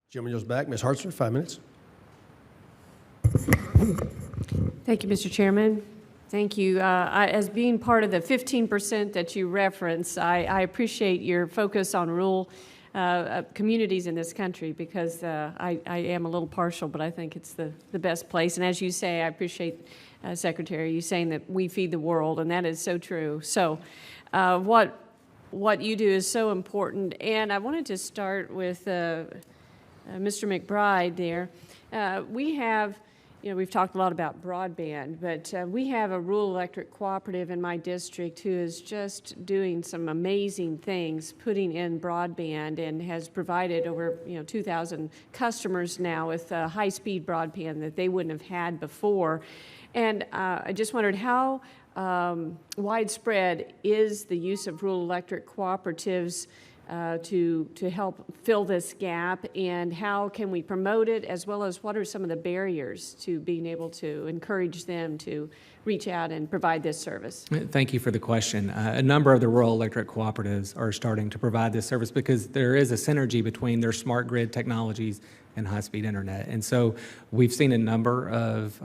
Gentleman goes back. Ms. Hartzler, 5 minutes. Thank you, Mr. Chairman. Thank you. As being part of the 15% that you reference, I appreciate your focus on rural communities in this country because I am a little partial, but I think it's the best place. And as you say, I appreciate, Secretary, you saying that we feed the world, and that is so true. So what you do is so important. And I wanted to start with Mr. McBride there. We have... You know, we've talked a lot about broadband, but we have a rural electric cooperative in my district who is just doing some amazing things, putting in broadband, and has provided over 2,000 customers now with high-speed broadband that they wouldn't have had before. And I just wondered how widespread is the use of rural electric cooperatives to help fill this gap, and how can we promote it, as well as what are some of the barriers to being able to encourage them to reach out and provide this service? Thank you for the question. A number of the rural electric cooperatives are starting to provide this service because there is a synergy between their smart grid technologies and high-speed internet. And so we've seen a number of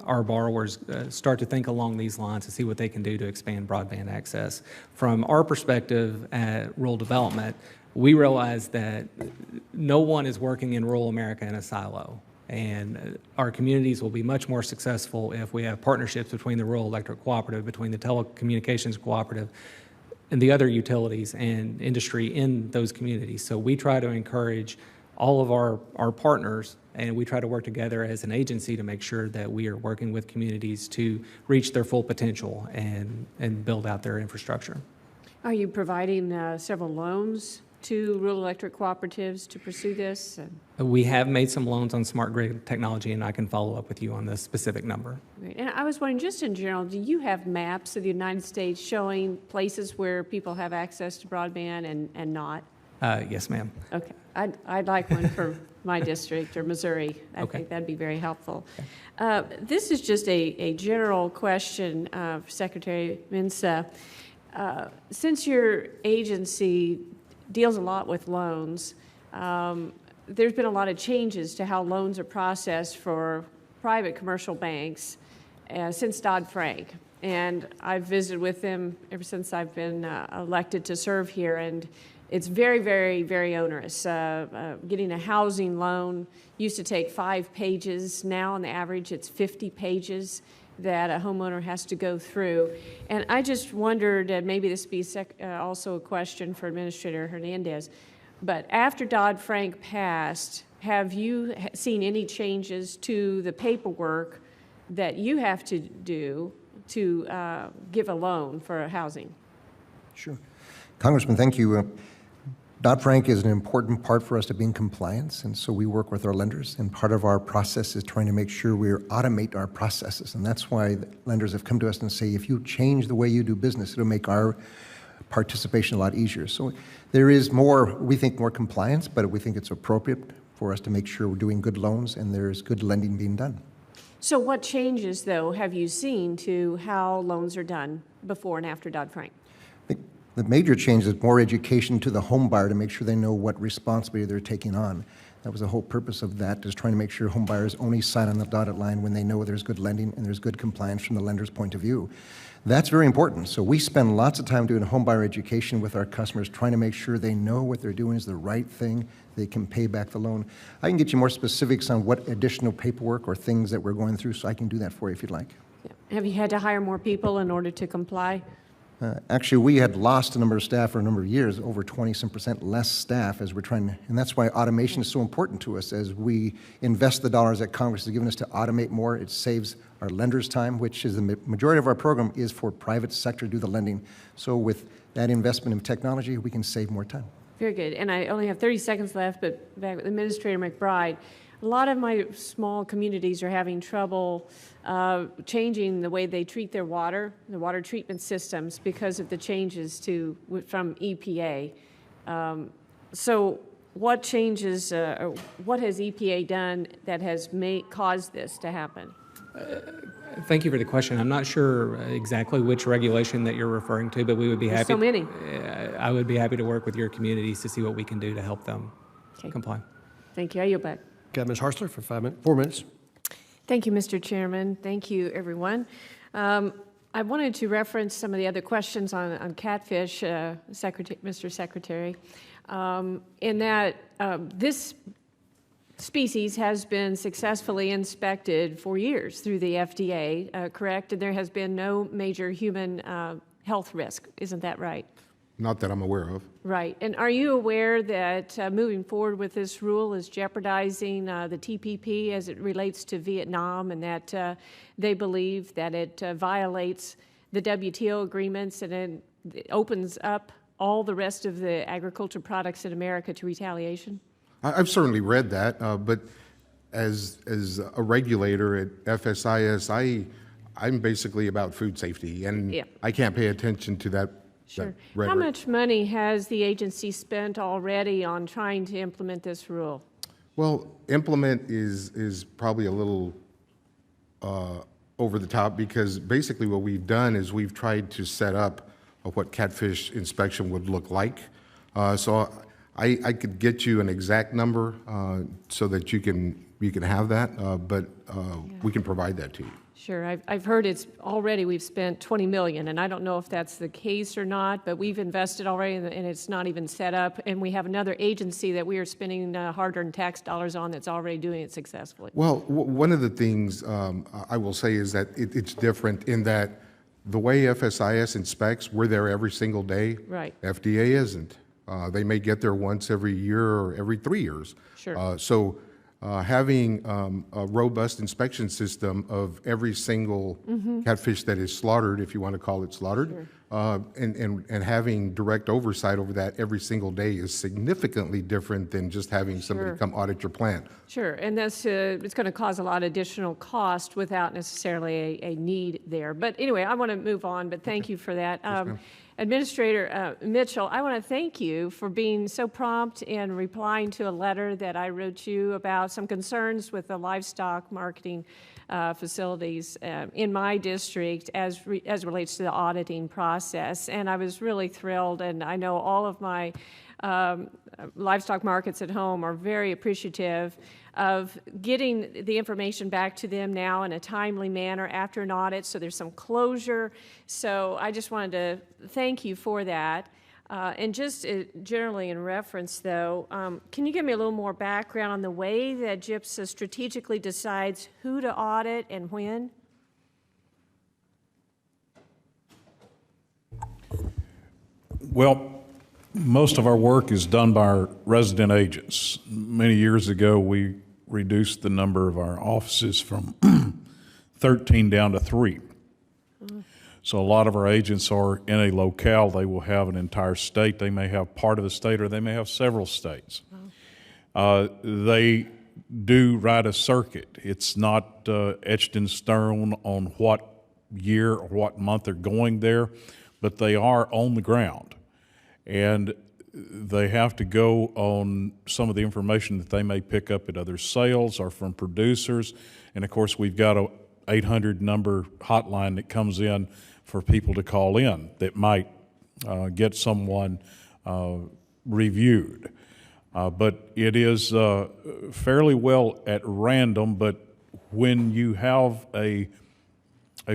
our borrowers start to think along these lines to see what they can do to expand broadband access. From our perspective at rural development, we realize that no one is working in rural America in a silo. And our communities will be much more successful if we have partnerships between the rural electric cooperative, between the telecommunications cooperative, and the other utilities and industry in those communities. So we try to encourage all of our partners, and we try to work together as an agency to make sure that we are working with communities to reach their full potential and build out their infrastructure. Are you providing several loans to rural electric cooperatives to pursue this? We have made some loans on smart grid technology, and I can follow up with you on the specific number. Great. And I was wondering, just in general, do you have maps of the United States showing places where people have access to broadband and not? Yes, ma'am. Okay. I'd like one for my district or Missouri. I think that'd be very helpful. Okay. This is just a general question, Secretary Mensah. Since your agency deals a lot with loans, there's been a lot of changes to how loans are processed for private commercial banks since Dodd-Frank. And I've visited with them ever since I've been elected to serve here, and it's very, very, very onerous. Getting a housing loan used to take 5 pages. Now, on the average, it's 50 pages that a homeowner has to go through. And I just wondered, and maybe this would be also a question for Administrator Hernandez, but after Dodd-Frank passed, have you seen any changes to the paperwork that you have to do to give a loan for housing? Sure. Congressman, thank you. Dodd-Frank is an important part for us to be in compliance, and so we work with our lenders, and part of our process is trying to make sure we automate our processes, and that's why lenders have come to us and say, if you change the way you do business, it'll make our participation a lot easier. So there is more, we think, more compliance, but we think it's appropriate for us to make sure we're doing good loans and there's good lending being done. So what changes, though, have you seen to how loans are done before and after Dodd-Frank? The major change is more education to the home buyer to make sure they know what responsibility they're taking on. That was the whole purpose of that, is trying to make sure home buyers only sign on the dotted line when they know there's good lending and there's good compliance from the lender's point of view. That's very important. So we spend lots of time doing home buyer education with our customers, trying to make sure they know what they're doing is the right thing, they can pay back the loan. I can get you more specifics on what additional paperwork or things that we're going through, so I can do that for you if you'd like. Yeah. Have you had to hire more people in order to comply? Actually, we had lost a number of staff for a number of years, over 20% less staff as we're trying to, and that's why automation is so important to us. As we invest the dollars that Congress has given us to automate more, it saves our lenders time, which is the majority of our program is for private sector to do the lending. So with that investment in technology, we can save more time. Very good. And I only have 30 seconds left, but back with Administrator McBride, a lot of my small communities are having trouble changing the way they treat their water, the water treatment systems, because of the changes from EPA. So what changes, what has EPA done that has caused this to happen? Thank you for the question. I'm not sure exactly which regulation that you're referring to, but we would be happy. So many. I would be happy to work with your communities to see what we can do to help them comply. Thank you. I yield back. Got Ms. Hartzler for 4 minutes. Thank you, Mr. Chairman. Thank you, everyone. I wanted to reference some of the other questions on catfish, Mr. Secretary, in that this species has been successfully inspected for years through the FDA, correct? And there has been no major human health risk. Isn't that right? Not that I'm aware of. Right. And are you aware that moving forward with this rule is jeopardizing the TPP as it relates to Vietnam, and that they believe that it violates the WTO agreements and it opens up all the rest of the agriculture products in America to retaliation? I've certainly read that, but as a regulator at FSIS, I'm basically about food safety, and Yeah. I can't pay attention to that. Sure. That How rhetoric. much money has the agency spent already on trying to implement this rule? Well, implement is probably a little over the top, because basically what we've done is we've tried to set up what catfish inspection would look like. So I could get you an exact number so that you can have that, but we can provide that to you. Sure. I've heard we've spent $20 million, and I don't know if that's the case or not, but we've invested already, and it's not even set up, and we have another agency that we are spending hard-earned tax dollars on that's already doing it successfully. Well, one of the things I will say is that it's different in that the way FSIS inspects, we're there every single day. Right. FDA isn't. They may get there once every year or every 3 years. Sure. So having a robust inspection system of every single catfish that is slaughtered, if you want to call it slaughtered, and having direct oversight over that every single day is significantly different than just having somebody Sure. come audit your plant. Sure, and that's it's going to cause a lot of additional cost without necessarily a need there. But anyway, I want to move on, but thank you for that. Administrator Mitchell, I want to thank you for being so prompt in replying to a letter that I wrote you about some concerns with the livestock marketing facilities in my district as relates to the auditing process. And I was really thrilled, and I know all of my livestock markets at home are very appreciative of getting the information back to them now in a timely manner after an audit, so there's some closure. So I just wanted to thank you for that. And just generally in reference, though, can you give me a little more background on the way that GIPSA strategically decides who to audit and when? Well, most of our work is done by our resident agents. Many years ago, we reduced the number of our offices from 13 down to 3. So a lot of our agents are in a locale. They will have an entire state. They may have part of the state, or they may have several states. They do ride a circuit. It's not etched in stone on what year or what month they're going there, but they are on the ground. And they have to go on some of the information that they may pick up at other sales or from producers. And of course, we've got a 800 number hotline that comes in for people to call in that might get someone reviewed. But it is fairly well at random, but when you have a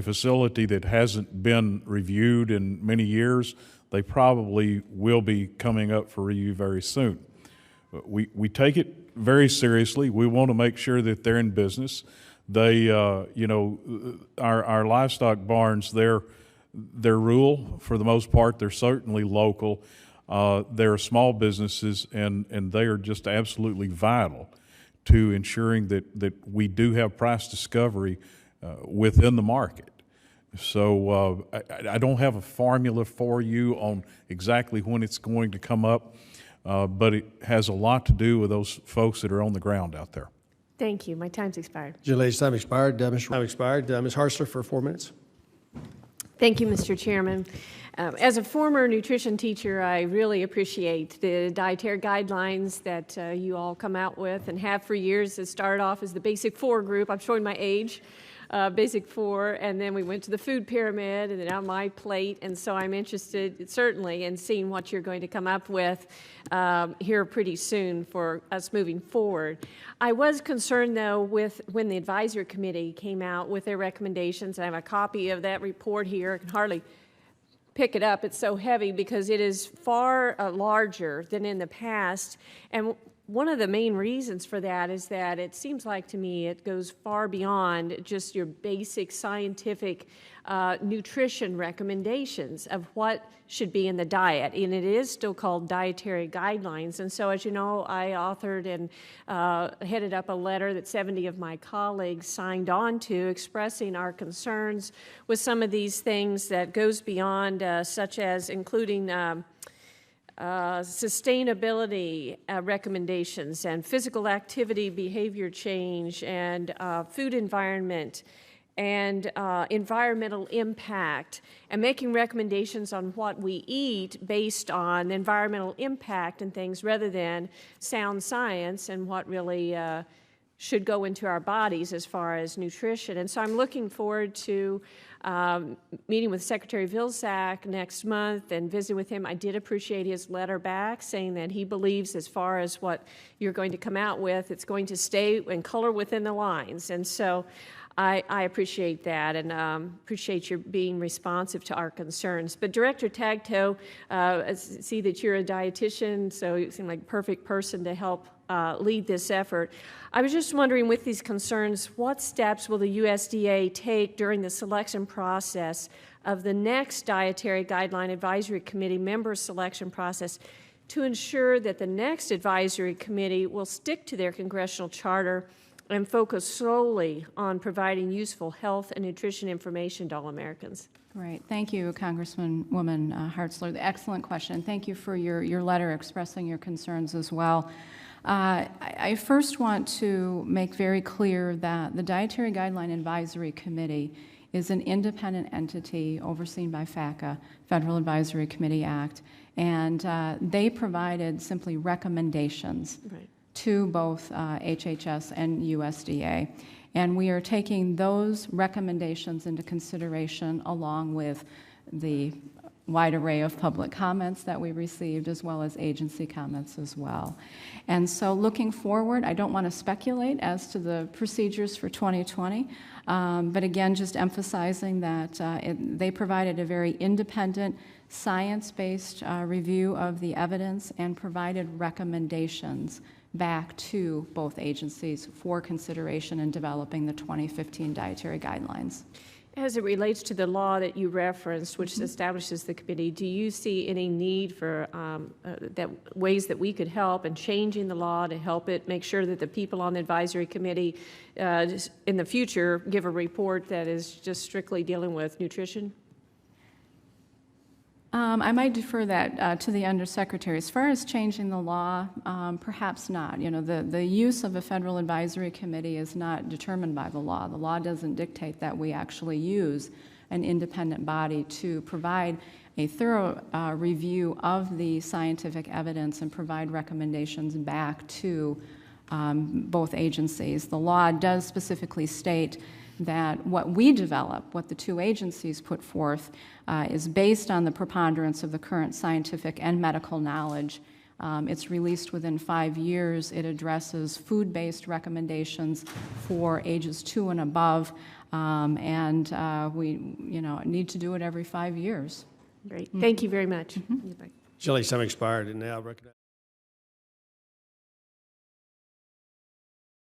facility that hasn't been reviewed in many years, they probably will be coming up for review very soon. We take it very seriously. We want to make sure that they're in business. They, our livestock barns, they're rural for the most part. They're certainly local. They're small businesses, and they are just absolutely vital to ensuring that we do have price discovery within the market. So I don't have a formula for you on exactly when it's going to come up, but it has a lot to do with those folks that are on the ground out there. Thank you. My time's expired. Your lady's time expired. Ms. Hartzler for 4 minutes. Thank you, Mr. Chairman. As a former nutrition teacher, I really appreciate the dietary guidelines that you all come out with and have for years. It started off as the Basic 4 group. I'm showing my age. basic four, and then we went to the food pyramid, and then on my plate. And so I'm interested, certainly, in seeing what you're going to come up with here pretty soon for us moving forward. I was concerned, though, with when the advisory committee came out with their recommendations. I have a copy of that report here. I can hardly pick it up. It's so heavy because it is far larger than in the past. And one of the main reasons for that is that it seems like to me it goes far beyond just your basic scientific nutrition recommendations of what should be in the diet. And it is still called dietary guidelines. And so, as you know, I authored and headed up a letter that 70 of my colleagues signed on to, expressing our concerns with some of these things that goes beyond, such as including sustainability recommendations and physical activity, behavior change, and food environment, and environmental impact, and making recommendations on what we eat based on the environmental impact and things rather than sound science and what really should go into our bodies as far as nutrition. And so I'm looking forward to meeting with Secretary Vilsack next month and visit with him. I did appreciate his letter back saying that he believes as far as what you're going to come out with, it's going to stay and color within the lines. And so I appreciate that and appreciate your being responsive to our concerns. But Director Tagto, I see that you're a dietitian, so you seem like a perfect person to help lead this effort. I was just wondering, with these concerns, what steps will the USDA take during the selection process of the next Dietary Guideline Advisory Committee member selection process to ensure that the next advisory committee will stick to their congressional charter and focus solely on providing useful health and nutrition information to all Americans? Great. Thank you, Congresswoman Hartzler. Excellent question. Thank you for your letter expressing your concerns as well. I first want to make very clear that the Dietary Guideline Advisory Committee is an independent entity overseen by FACA, Federal Advisory Committee Act, and they provided simply recommendations to both HHS and USDA. And we are taking those recommendations into consideration along with the wide array of public comments that we received, as well as agency comments as well. And so looking forward, I don't want to speculate as to the procedures for 2020, but again, just emphasizing that they provided a very independent, science-based review of the evidence and provided recommendations back to both agencies for consideration in developing the 2015 dietary guidelines. As it relates to the law that you referenced, which establishes the committee, do you see any need for ways that we could help in changing the law to help it make sure that the people on the advisory committee in the future give a report that is just strictly dealing with nutrition? I might defer that to the Undersecretary. As far as changing the law, perhaps not. You know, the use of a federal advisory committee is not determined by the law. The law doesn't dictate that we actually use an independent body to provide a thorough review of the scientific evidence and provide recommendations back to both agencies. The law does specifically state that what we develop, what the two agencies put forth, is based on the preponderance of the current scientific and medical knowledge. It's released within 5 years. It addresses food-based recommendations for ages 2 and above, and we need to do it every 5 years. Great. Thank you very much. Shelley's time expired, and now I recognize.